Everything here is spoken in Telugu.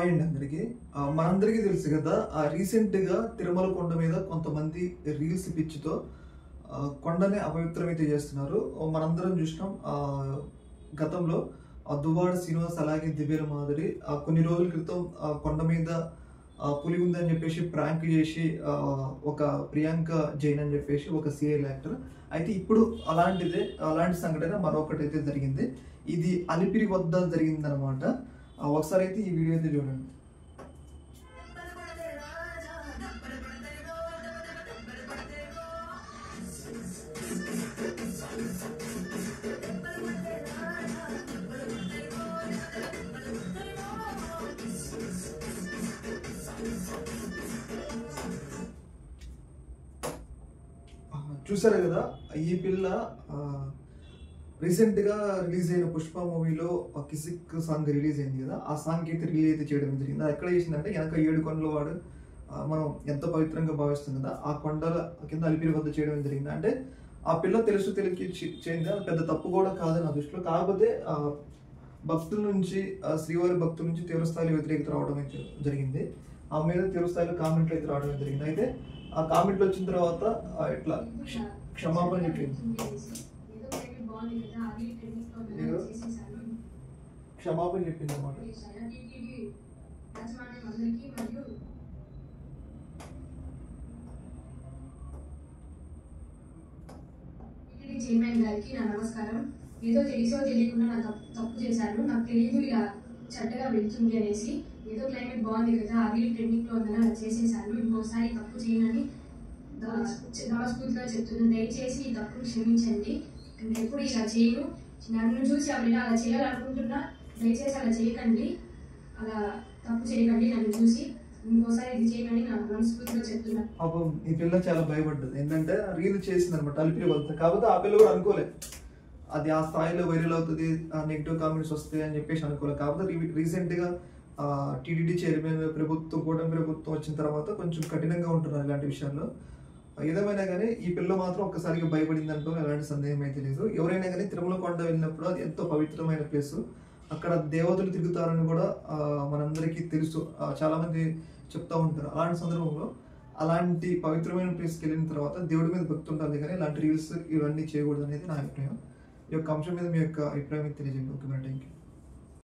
హాయ్ అండి అందరికి. మనందరికీ తెలుసు కదా, రీసెంట్గా తిరుమల కొండ మీద కొంతమంది రీల్స్ పిచ్చితో కొండనే అపవిత్రమైతే చేస్తున్నారు. మనందరం చూసినాం. గతంలో దువ్వాడ శ్రీనివాస్ అలాగే దివ్యల మాధురి కొన్ని రోజుల క్రితం కొండ మీద పులి ఉందని చెప్పేసి ప్రాంక్ చేసి ఒక ప్రియాంక జైన్ అని చెప్పేసి ఒక సీరియల్ యాక్టర్ అయితే ఇప్పుడు అలాంటి సంఘటన మరొకటైతే జరిగింది. ఇది అలిపిరి వద్ద జరిగిందనమాట. ఒకసారి అయితే ఈ వీడియో అయితే చూడండి. చూసారు కదా, ఈ పిల్ల రీసెంట్గా రిలీజ్ అయిన పుష్ప మూవీలో కిసిక్ సాంగ్ రిలీజ్ అయింది కదా, ఆ సాంగ్ అయితే రిలీజ్ అయితే చేయడం జరిగింది. అది ఎక్కడ చేసిందంటే వెనక 7 కొండల వాడు మనం ఎంత పవిత్రంగా భావిస్తాం కదా, ఆ కొండల కింద అలిపిరి వద్ద చేయడం జరిగింది. అంటే ఆ పిల్ల తెలియకి చేయింది, అది పెద్ద తప్పు కూడా కాదు నా దృష్టిలో. కాకపోతే భక్తుల నుంచి శ్రీవారి భక్తుల నుంచి తీవ్రస్థాయిలో వ్యతిరేకత రావడం అయితే జరిగింది. ఆ మీద తీవ్రస్థాయిలో కామెంట్లు అయితే రావడం జరిగింది. అయితే ఆ కామెంట్లు వచ్చిన తర్వాత ఇట్లా క్షమాపణ చెప్పింది, క్షమాపణ చెప్పింది అన్నమాట. చైర్మన్ గారికి నా నమస్కారం. ఏదో తెలిసో తెలియకుండా నా తప్పు చేశాను, నాకు తెలియదు ఇలా చెడ్డగా వెళ్తుంది అనేసి. ఏదో క్లైమేట్ బాగుంది కదా, అవి ట్రెండింగ్ లో ఉందని అలా చేసేసాను. ఇంకోసారి తప్పు చేయనని మనస్ఫూర్తిగా చెప్తున్నాను. దయచేసి ఈ తప్పును క్షమించండి, ఎప్పుడు ఇలా చేయను. నన్ను చూసి ఎవరైనా అలా చేయాలనుకుంటున్నా దయచేసి అలా చేయకండి, అలా తప్పు చేయకండి. నన్ను చూసి ఇంకోసారి ఇది చేయమని నాకు మనస్ఫూర్తిగా చెప్తున్నాను. పాపం ఈ పిల్ల చాలా భయపడ్డది. ఏంటంటే రీల్ చేసింది అనమాట అలిపిరి వద్ద. కాకపోతే ఆ పిల్ల కూడా అనుకోలేదు అది ఆ స్థాయిలో వైరల్ అవుతుంది, నెగిటివ్ కామెంట్స్ వస్తాయి అని చెప్పేసి అనుకోలేదు. కాకపోతే రీసెంట్గా టీటీడీ చైర్మన్ ప్రభుత్వం కూటమి ప్రభుత్వం వచ్చిన తర్వాత కొంచెం కఠినంగా ఉంటున్నారు ఇలాంటి విషయాల్లో. ఏదేమైనా కానీ ఈ పిల్ల మాత్రం ఒక్కసారిగా భయపడింది అంటూ ఎలాంటి సందేహం అయితే లేదు. ఎవరైనా కానీ తిరుమల కొండ వెళ్ళినప్పుడు అది ఎంతో పవిత్రమైన ప్లేస్, అక్కడ దేవతలు తిరుగుతారని కూడా మనందరికీ తెలుసు, చాలా మంది చెప్తా ఉంటారు. అలాంటి సందర్భంలో అలాంటి పవిత్రమైన ప్లేస్కి వెళ్ళిన తర్వాత దేవుడి మీద భక్తి ఉండాలి, కానీ ఇలాంటి రీల్స్ ఇవన్నీ చేయకూడదు అనేది నా అభిప్రాయం. ఈ యొక్క అంశం మీద మీ యొక్క అభిప్రాయం తెలియజేయండి. Okay, thank you.